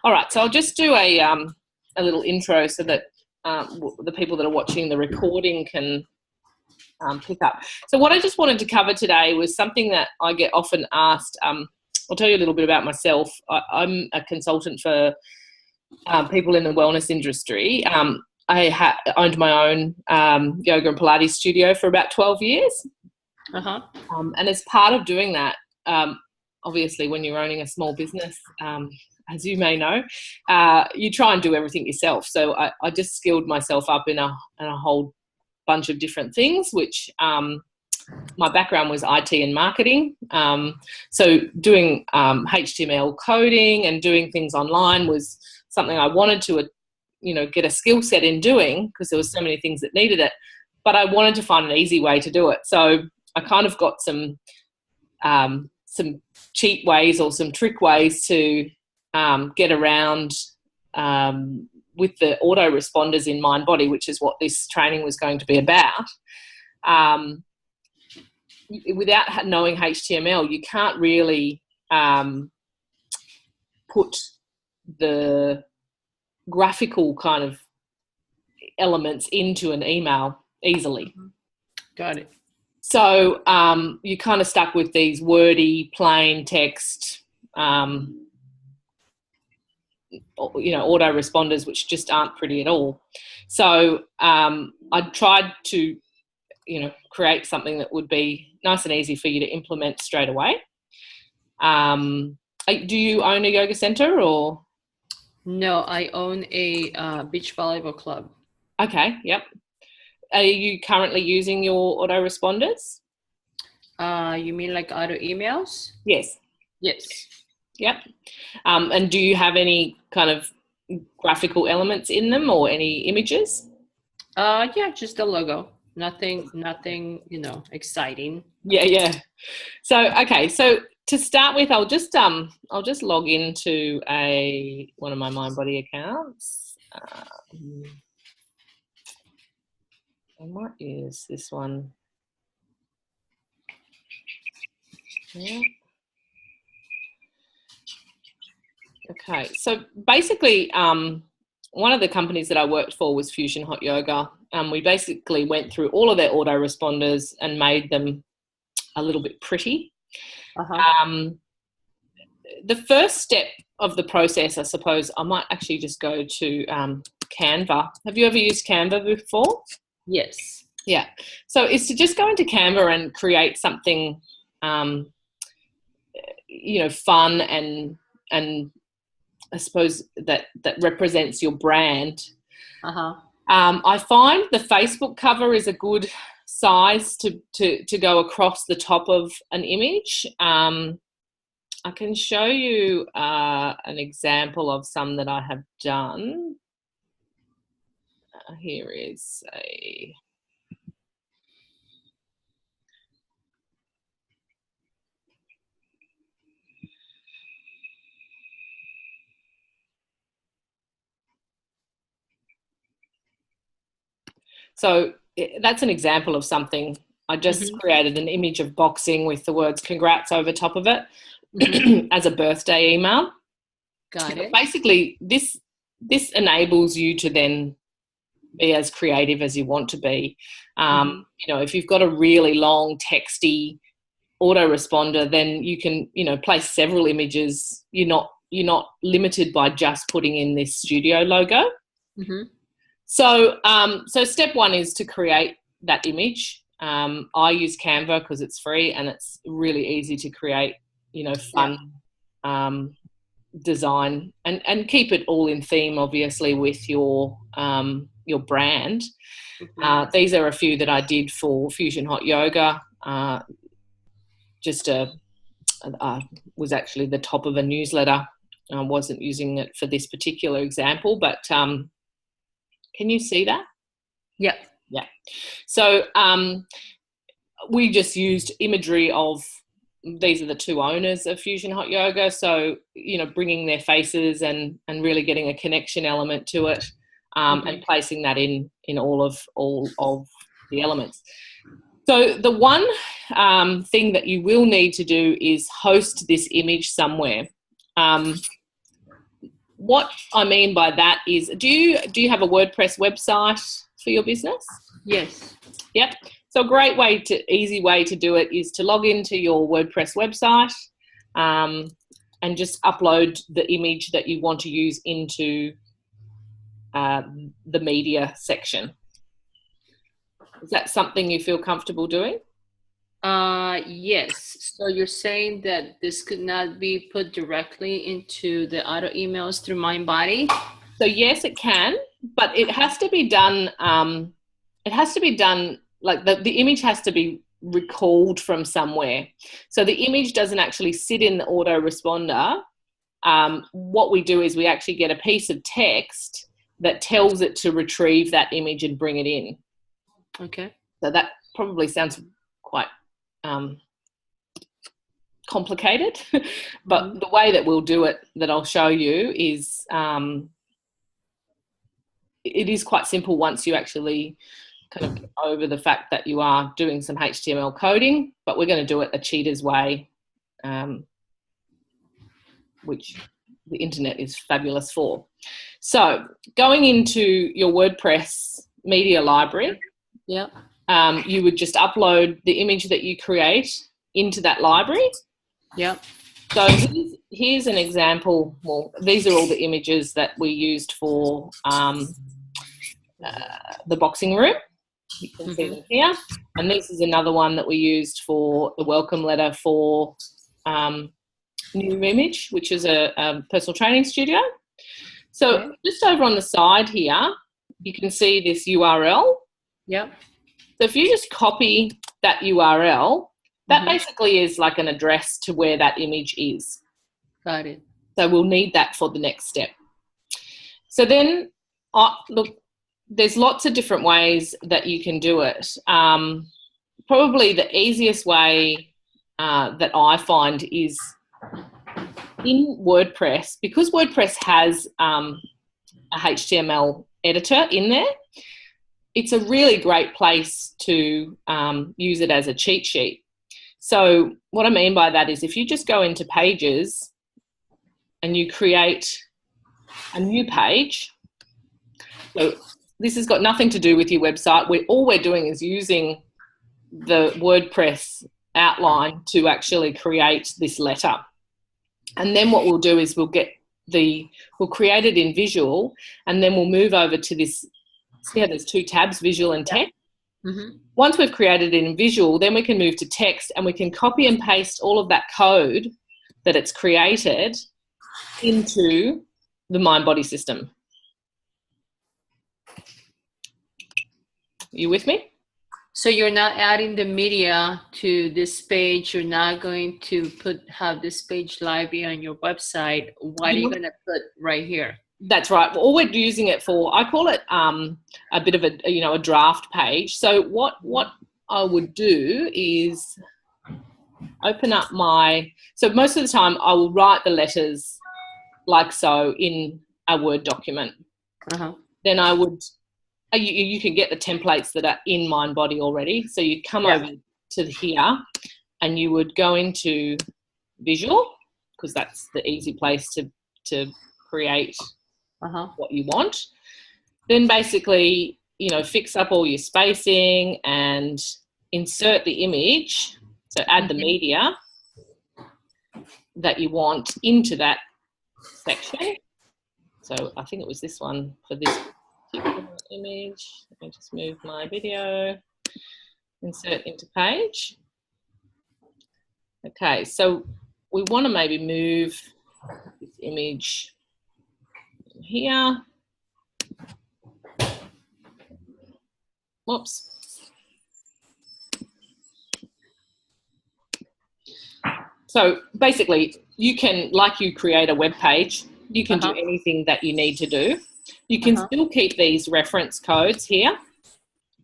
All right, so I'll just do a little intro so that the people that are watching the recording can pick up. So what I just wanted to cover today was something that I get often asked. I'll tell you a little bit about myself. I'm a consultant for people in the wellness industry. I owned my own yoga and Pilates studio for about 12 years. Uh-huh. And as part of doing that, obviously when you're owning a small business, as you may know, you try and do everything yourself. So I just skilled myself up in a whole bunch of different things, which my background was IT and marketing. So doing HTML coding and doing things online was something I wanted to, get a skill set in doing, because there were so many things that needed it. But I wanted to find an easy way to do it. So I kind of got some cheat ways or some trick ways to get around with the autoresponders in MINDBODY, which is what this training was going to be about. Without knowing HTML, you can't really put the graphical kind of elements into an email easily. Got it. So you kind of stuck with these wordy, plain text, autoresponders, which just aren't pretty at all. So I tried to, create something that would be nice and easy for you to implement straight away. Do you own a yoga center or? No, I own a beach volleyball club. Okay, yep. Are you currently using your autoresponders? You mean like auto emails? Yes. Yes. Yep. And do you have any kind of graphical elements in them or any images? Yeah, just the logo. Nothing, exciting. Yeah. So, okay. So to start with, I'll just log into one of my MINDBODY accounts. I might use this one. Yeah. Okay, so basically, one of the companies that I worked for was Fusion Hot Yoga. We basically went through all of their autoresponders and made them a little bit pretty. Uh-huh. The first step of the process, I suppose, I might actually just go to Canva. Have you ever used Canva before? Yes. Yeah. So it's to just go into Canva and create something, fun and I suppose that represents your brand. Uh-huh. I find the Facebook cover is a good size to go across the top of an image. I can show you an example of some that I have done. Here is a... So that's an example of something. I just created an image of boxing with the words congrats over top of it as a birthday email. Got it. Basically, this enables you to then be as creative as you want to be. If you've got a really long texty autoresponder, then you can, place several images. You're not limited by just putting in this studio logo. So step one is to create that image. I use Canva because it's free and it's really easy to create, fun design and keep it all in theme, obviously, with your brand. These are a few that I did for Fusion Hot Yoga. Was actually the top of a newsletter. I wasn't using it for this particular example, but can you see that? Yeah. So we just used imagery of, these are the two owners of Fusion Hot Yoga. So, bringing their faces and really getting a connection element to it, and placing that in all of the elements. So the one thing that you will need to do is host this image somewhere. what I mean by that is, do you have a WordPress website for your business? Yes. Yep. So a easy way to do it is to log into your WordPress website and just upload the image that you want to use into the media section. Is that something you feel comfortable doing? Yes. So you're saying that this could not be put directly into the auto emails through MindBody? So yes, it can, but it has to be done. It has to be done like the image has to be recalled from somewhere. So the image doesn't actually sit in the autoresponder. What we do is we actually get a piece of text that tells it to retrieve that image and bring it in. Okay. So that probably sounds quite complicated, but the way that we'll do it, that I'll show you, is it is quite simple once you actually kind of get over the fact that you are doing some HTML coding, but we're going to do it a cheater's way, which the internet is fabulous for. So going into your WordPress media library, Yep. You would just upload the image that you create into that library. Yep. So here's an example. Well, these are all the images that we used for the boxing room. You can see them here. And this is another one that we used for the welcome letter for New Image, which is a personal training studio. So just over on the side here, you can see this URL. Yep. So if you just copy that URL, that basically is like an address to where that image is. Got it. So we'll need that for the next step. So then, look, there's lots of different ways that you can do it. Probably the easiest way that I find is in WordPress, because WordPress has a HTML editor in there. It's a really great place to use it as a cheat sheet. So what I mean by that is if you just go into Pages and you create a new page, so this has got nothing to do with your website. All we're doing is using the WordPress outline to actually create this letter. And then what we'll do is we'll create it in visual, and then we'll move over to this. See how there's two tabs, visual and text? Once we've created it in visual, then we can move to text, and we can copy and paste all of that code that it's created into the MindBody system. You with me? So you're not adding the media to this page. You're not going to have this page live on your website. What are you going to put right here? That's right. All we're using it for, I call it a bit of a draft page. So what I would do is open up so most of the time I will write the letters like so in a Word document. Then I would, you can get the templates that are in MindBody already. So you come over to here and you would go into visual, because that's the easy place to create what you want. Then basically, fix up all your spacing and insert the image. So add the media that you want into that section. So I think it was this one for this particular image. Let me just move my video, insert into page. Okay, so we want to maybe move this image here. Whoops. So basically, you can, like you create a web page, you can do anything that you need to do. You can still keep these reference codes here.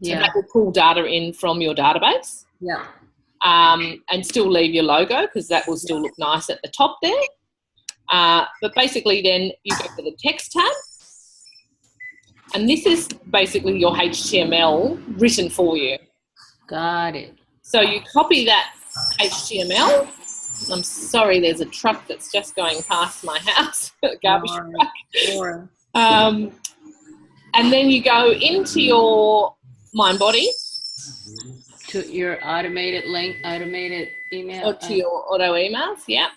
So that will pull data in from your database. And still leave your logo, because that will still look nice at the top there. But basically then you go to the text tab, and this is basically your HTML written for you. Got it. So you copy that HTML I'm sorry, there's a truck that's just going past my house, a garbage truck. Or And then you go into your MindBody. to your automated email. Or to your auto emails, yeah.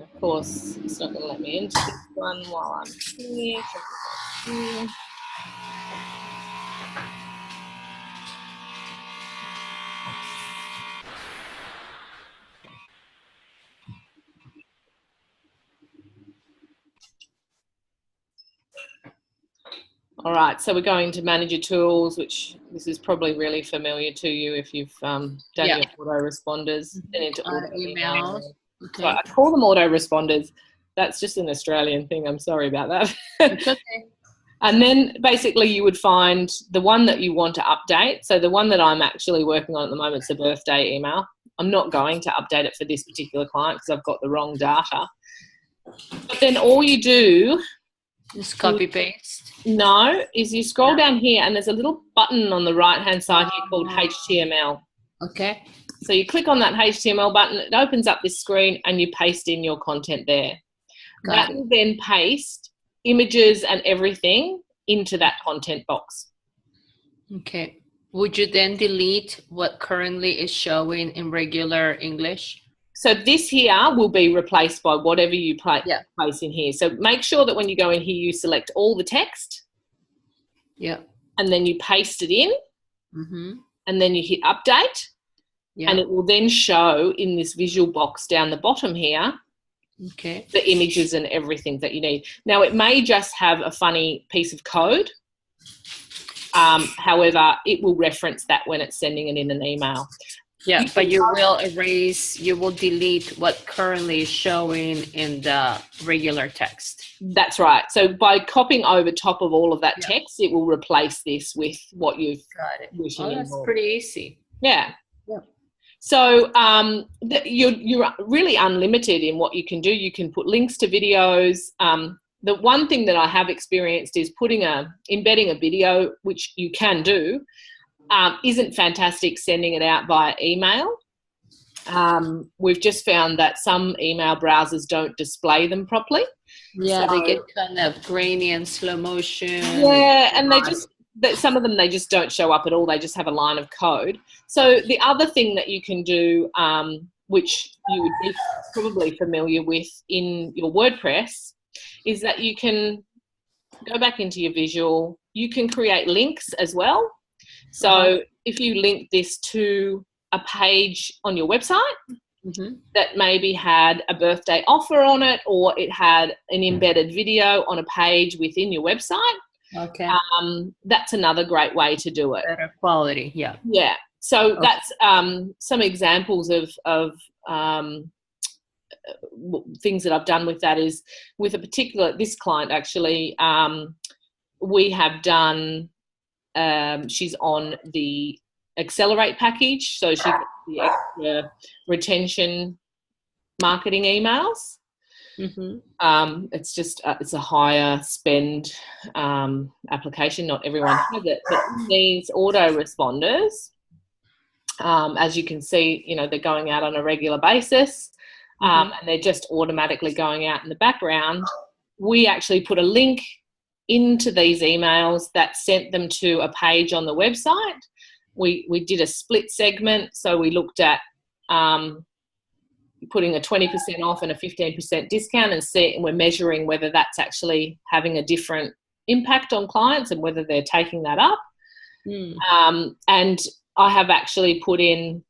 Of course, it's not going to let me into this one while I'm here. All right, so we're going to manage your tools, which this is probably really familiar to you if you've done your autoresponders. Then into auto emails. Okay. So I call them autoresponders. That's just an Australian thing. I'm sorry about that. It's okay. And then basically you would find the one that you want to update. So the one that I'm actually working on at the moment is a birthday email. I'm not going to update it for this particular client because I've got the wrong data. But then all you do... Just copy paste. No, is you scroll down here and there's a little button on the right-hand side here called HTML. Okay. So you click on that HTML button, it opens up this screen and you paste in your content there. That will then paste images and everything into that content box. Okay. Would you then delete what currently is showing in regular English? So this here will be replaced by whatever you place in here. So make sure that when you go in here, you select all the text. Yeah. And then you paste it in. Mm-hmm. And then you hit update. Yeah. And it will then show in this visual box down the bottom here, the images and everything that you need. Now, it may just have a funny piece of code. However, it will reference that when it's sending it in an email. Yeah, but you will delete what currently is showing in the regular text. That's right. So by copying over top of all of that text, it will replace this with what you've wishing in. That's pretty easy. Yeah. So you're really unlimited in what you can do. You can put links to videos. The one thing that I have experienced is embedding a video, which you can do. Isn't fantastic sending it out via email. We've just found that some email browsers don't display them properly. Yeah, so, they get kind of grainy and slow motion. Yeah, and some of them, they just don't show up at all. They just have a line of code. So the other thing that you can do, which you would be probably familiar with in your WordPress, is that you can go back into your visual. You can create links as well. So if you link this to a page on your website that maybe had a birthday offer on it, or it had an embedded video on a page within your website, that's another great way to do it. Better quality, yeah. Yeah. So that's some examples of things that I've done with that is with this client actually, we have done... she's on the Accelerate package, so she gets the extra retention marketing emails. It's just it's a higher spend application. Not everyone has it, but these autoresponders, as you can see, they're going out on a regular basis, and they're just automatically going out in the background. We actually put a link into these emails that sent them to a page on the website. We did a split segment, so we looked at putting a 20% off and a 15% discount, and we're measuring whether that's actually having a different impact on clients and whether they're taking that up. And I have actually put in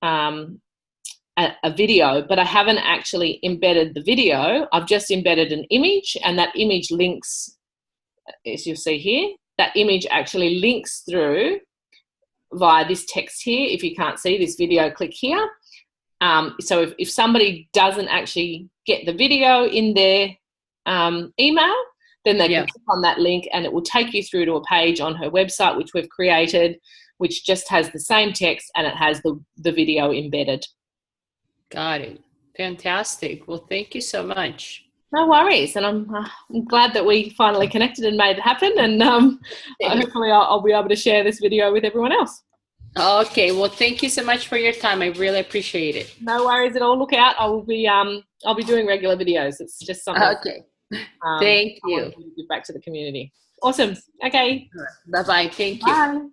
a video, but I haven't actually embedded the video. I've just embedded an image, and that image links, as you'll see here, that image actually links through via this text here. If you can't see this video, click here. So if somebody doesn't actually get the video in their email, then they can click on that link and it will take you through to a page on her website, which we've created, which just has the same text and it has the video embedded. Got it. Fantastic. Well, thank you so much. No worries, and I'm glad that we finally connected and made it happen, and hopefully I'll be able to share this video with everyone else. Okay, well, thank you so much for your time. I really appreciate it. No worries at all. Look out. I'll be doing regular videos. It's just something Okay, I thank want you. to give back to the community. Awesome. Okay. Bye-bye. Thank you. Bye.